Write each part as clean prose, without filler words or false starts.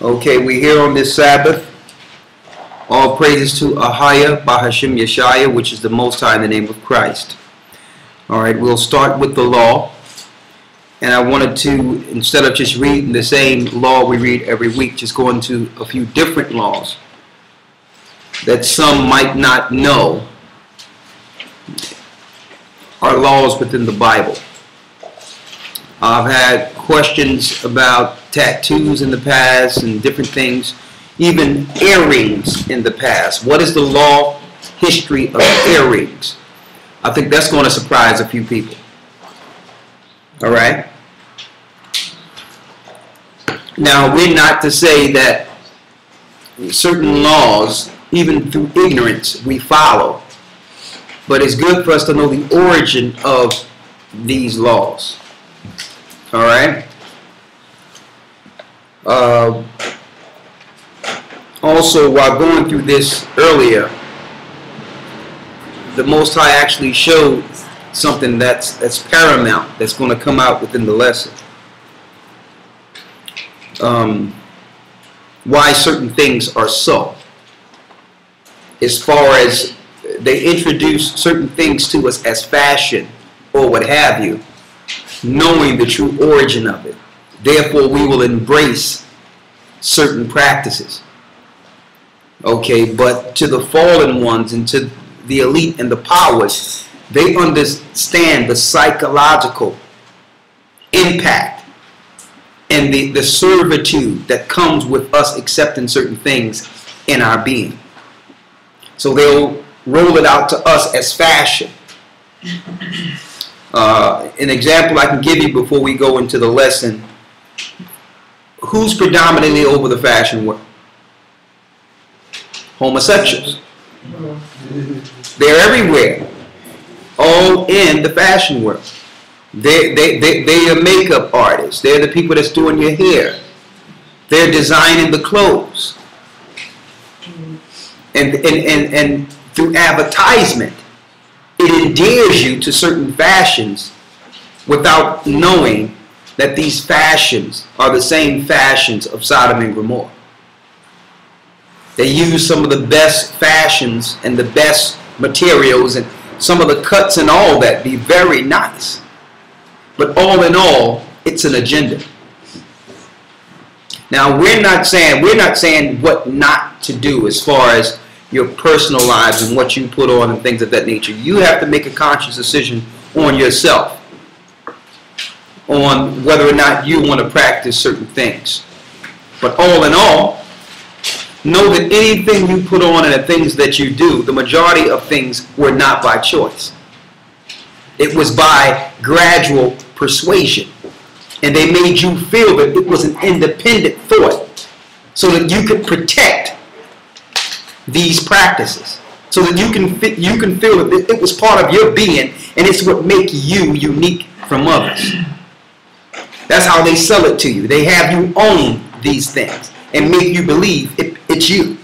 Okay, we're here on this Sabbath. All praises to Ahaya Bahashim Yeshaya, which is the Most High in the name of Christ. All right, we'll start with the law. And I wanted to, instead of just reading the same law we read every week, just go into a few different laws that some might not know are laws within the Bible. I've had questions about tattoos in the past and different things, even earrings in the past. What is the law history of earrings? I think that's going to surprise a few people. All right? Now, we're not to say that certain laws, even through ignorance, we follow. But it's good for us to know the origin of these laws. All right? Also, while going through this earlier, the Most High actually showed something that's paramount, that's going to come out within the lesson. Why certain things are so. As far as they introduce certain things to us as fashion or what have you, knowing the true origin of it. Therefore, we will embrace certain practices. Okay, but to the fallen ones and to the elite and the powers, they understand the psychological impact and the servitude that comes with us accepting certain things in our being. So they'll roll it out to us as fashion. An example I can give you before we go into the lesson. Who's predominantly over the fashion world? Homosexuals. They're everywhere. All in the fashion world. They're makeup artists. They're the people that's doing your hair. They're designing the clothes. And through advertisement, it endears you to certain fashions without knowing that these fashions are the same fashions of Sodom and Gomorrah. They use some of the best fashions and the best materials, and some of the cuts and all that be very nice. But all in all, it's an agenda. Now, we're not saying what not to do as far as your personal lives and what you put on and things of that nature. You have to make a conscious decision on yourself on whether or not you want to practice certain things. But all in all, know that anything you put on and the things that you do, the majority of things were not by choice. It was by gradual persuasion. And they made you feel that it was an independent thought so that you could protect these practices, so that you can feel that it was part of your being and it's what makes you unique from others. That's how they sell it to you. They have you own these things and make you believe it's you.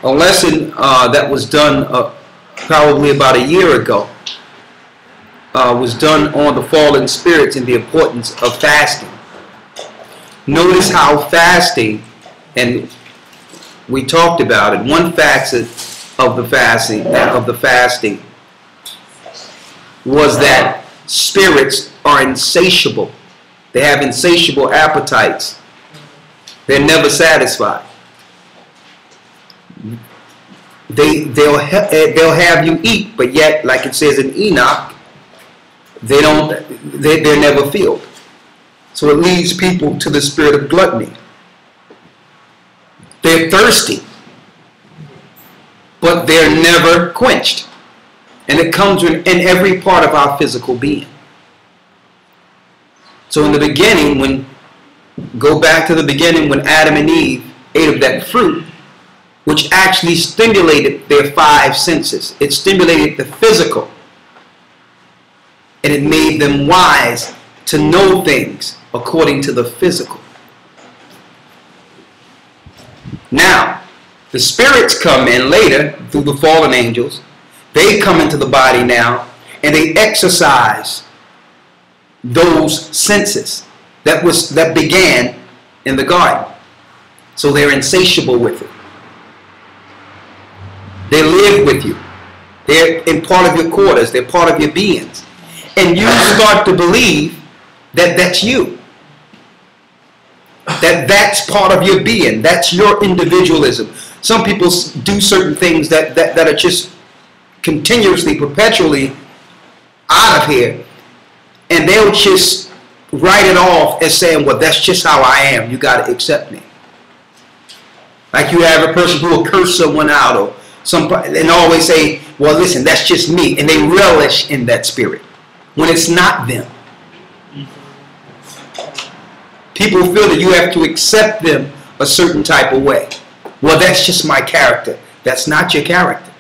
A lesson that was done probably about a year ago was done on the fallen spirits and the importance of fasting. Notice how fasting, and we talked about it, one facet of the fasting was that spirits are insatiable. They have insatiable appetites. They're never satisfied. They'll have you eat, but yet, like it says in Enoch, they're never filled. So it leads people to the spirit of gluttony. They're thirsty, but they're never quenched. And it comes in every part of our physical being. So in the beginning, go back to the beginning when Adam and Eve ate of that fruit, which actually stimulated their five senses. It stimulated the physical. And it made them wise to know things according to the physical. Now, the spirits come in later through the fallen angels They come into the body now, and they exercise those senses that began in the garden. So they're insatiable with it. They live with you. They're in part of your quarters. They're part of your beings. And you start to believe that that's you. That's part of your being. That's your individualism. Some people do certain things that are just continuously, perpetually out of here. And they'll just write it off as saying, well, that's just how I am. You got to accept me. Like you have a person who will curse someone out or and always say, well, listen, that's just me. And they relish in that spirit when it's not them. People feel that you have to accept them a certain type of way. Well, that's just my character. That's not your character.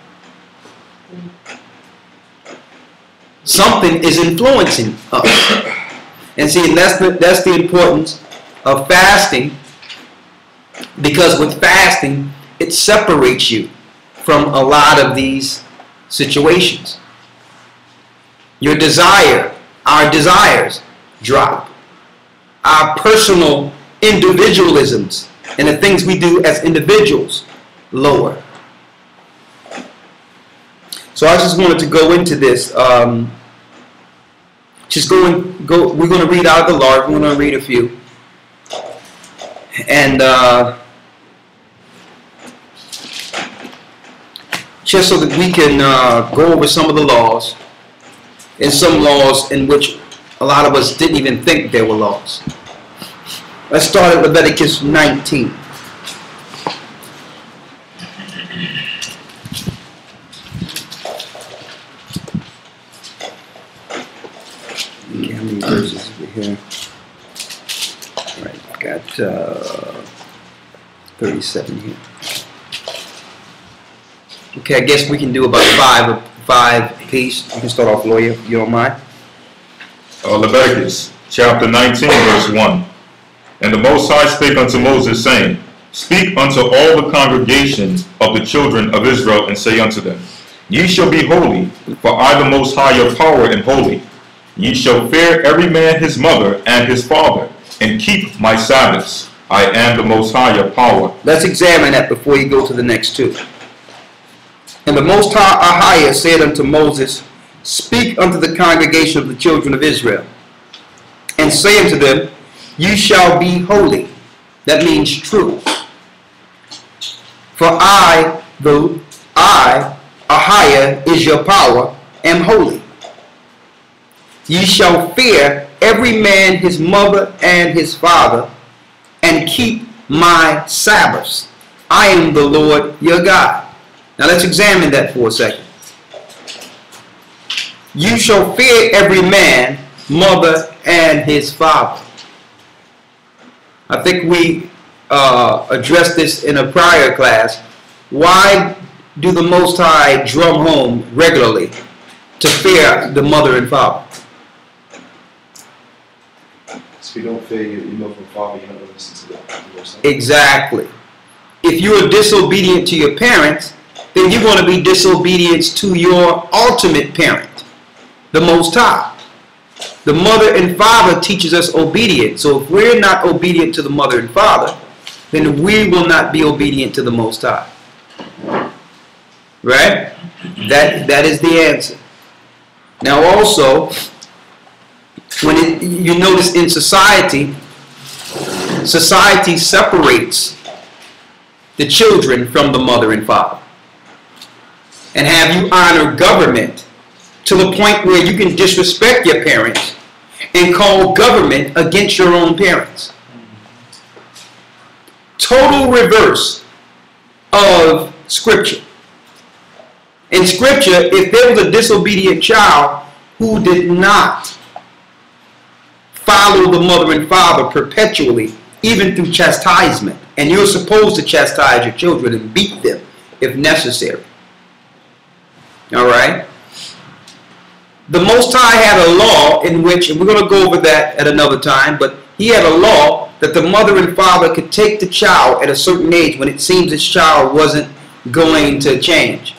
Something is influencing us. And see, that's the importance of fasting, because with fasting, it separates you from a lot of these situations. Your desire, our desires drop. Our personal individualisms and the things we do as individuals lower. So I just wanted to go into this. We're going to read out of the law. We're going to read a few. And just so that we can go over some of the laws, and some laws in which a lot of us didn't even think there were laws. Let's start at Leviticus 19. Okay, how many verses are here? All right, I've got 37 here. Okay, I guess we can do about five apiece. You can start off, lawyer, if you don't mind. Leviticus chapter 19, verse 1. And the Most High spake unto Moses, saying, Speak unto all the congregation of the children of Israel, and say unto them, Ye shall be holy, for I the Most High your power am holy. Ye shall fear every man his mother and his father, and keep my Sabbaths. I am the Most High your power. Let's examine that before you go to the next two. And the Most High said unto Moses, Speak unto the congregation of the children of Israel, and say unto them, Ye shall be holy. That means true. For I, Ahia, is your power, am holy. Ye shall fear every man his mother and his father, and keep my Sabbaths. I am the Lord your God. Now let's examine that for a second. You shall fear every man, mother, and his father. I think we addressed this in a prior class. Why do the Most High drum home regularly to fear the mother and father? So you don't fear your mother and father, you're not going to listen to the Most High. Exactly. If you are disobedient to your parents, then you're going to be disobedient to your ultimate parent, the Most High. The mother and father teaches us obedience. So if we're not obedient to the mother and father, then we will not be obedient to the Most High. Right? That is the answer. Now also, when you notice in society separates the children from the mother and father. And have you honor government to the point where you can disrespect your parents and call government against your own parents. Total reverse of Scripture. In Scripture, if there was a disobedient child who did not follow the mother and father perpetually, even through chastisement, and you're supposed to chastise your children and beat them if necessary. All right? The Most High had a law in which, and we're going to go over that at another time, but he had a law that the mother and father could take the child at a certain age when it seems this child wasn't going to change.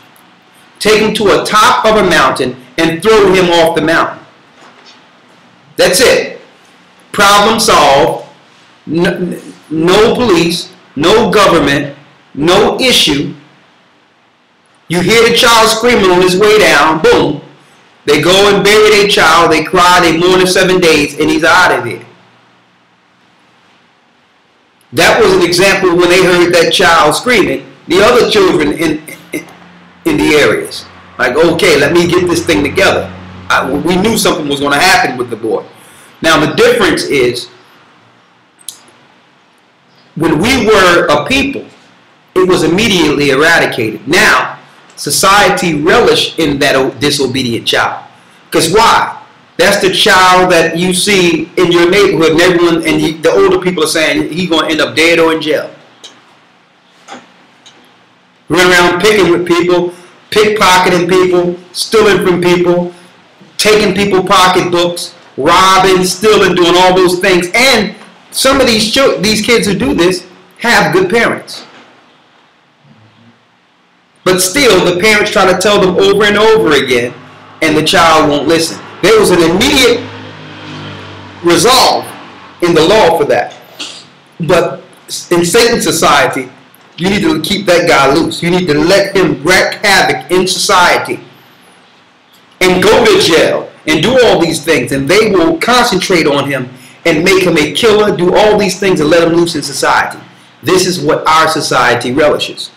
take him to a top of a mountain, and throw him off the mountain. That's it. Problem solved. No police, no government, no issue. You hear the child screaming on his way down, boom. They go and bury their child, they cry, they mourn him 7 days, and he's out of there. That was an example when they heard that child screaming. The other children in the areas, like, okay, let me get this thing together. We knew something was going to happen with the boy. Now the difference is, when we were a people, it was immediately eradicated. Now, society relished in that disobedient child. Because why? That's the child that you see in your neighborhood, and everyone, and the older people are saying he's going to end up dead or in jail. Running around picking with people, pickpocketing people, stealing from people, taking people pocketbooks, robbing, stealing, doing all those things. And some of these kids who do this have good parents. But still, the parents try to tell them over and over again, and the child won't listen. There was an immediate resolve in the law for that. But in Satan's society, you need to keep that guy loose. You need to let him wreak havoc in society and go to jail and do all these things. And they will concentrate on him and make him a killer, do all these things and let him loose in society. This is what our society relishes.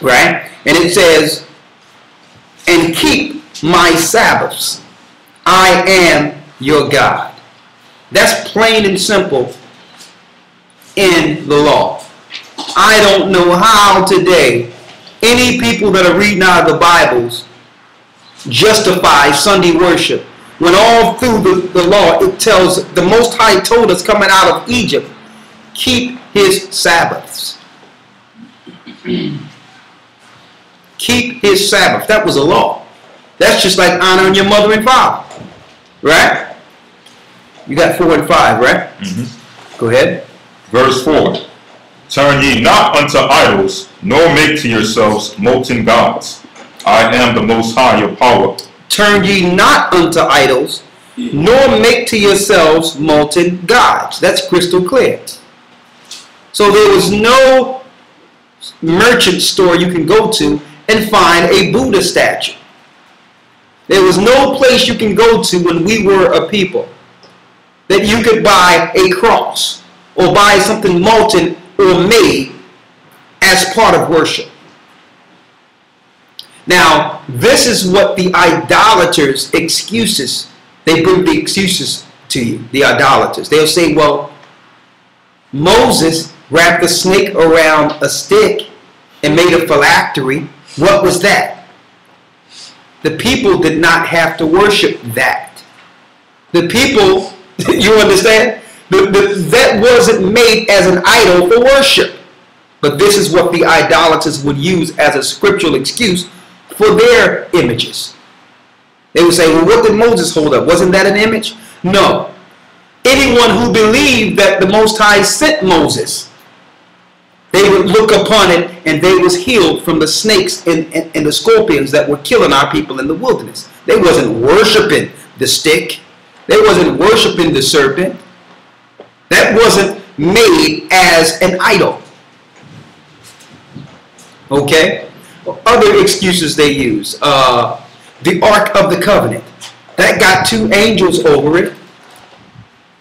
Right? And it says, and keep my Sabbaths. I am your God. That's plain and simple in the law. I don't know how today any people that are reading out of the Bibles justify Sunday worship, when all through the law it tells, the Most High told us coming out of Egypt, keep his Sabbaths. Keep his Sabbath. That was a law. That's just like honoring your mother and father. Right? You got 4 and 5, right? Mm-hmm. Go ahead. Verse 4. Turn ye not unto idols, nor make to yourselves molten gods. I am the Most High, your power. Turn ye not unto idols, nor make to yourselves molten gods. That's crystal clear. So there was no merchant store you can go to and find a Buddha statue. There was no place you can go to when we were a people that you could buy a cross or buy something molten or made as part of worship. Now, this is what the idolaters' excuses, they bring the excuses to you, the idolaters. They'll say, well, Moses wrapped a snake around a stick and made a phylactery. What was that? The people did not have to worship that. The people, you understand? That wasn't made as an idol for worship. But this is what the idolaters would use as a scriptural excuse for their images. They would say, well, what did Moses hold up? Wasn't that an image? No. Anyone who believed that the Most High sent Moses, they would look upon it and they was healed from the snakes and the scorpions that were killing our people in the wilderness. They wasn't worshiping the stick. They wasn't worshiping the serpent. That wasn't made as an idol. Okay? Other excuses they use. The Ark of the Covenant. That got 2 angels over it.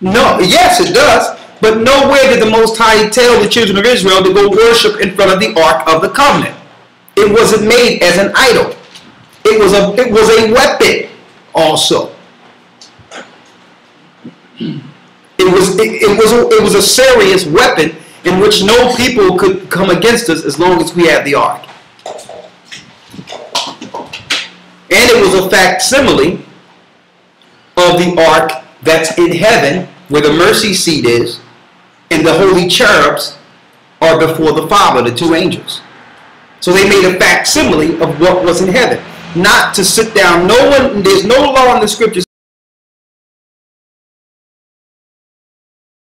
No, yes it does. But nowhere did the Most High tell the children of Israel to go worship in front of the Ark of the Covenant. It wasn't made as an idol. It was a weapon also. It was a serious weapon in which no people could come against us as long as we had the Ark. And it was a facsimile of the Ark that's in heaven, where the mercy seat is, and the holy cherubs are before the Father, the 2 angels. So they made a facsimile of what was in heaven. Not to sit down. There's no law in the scriptures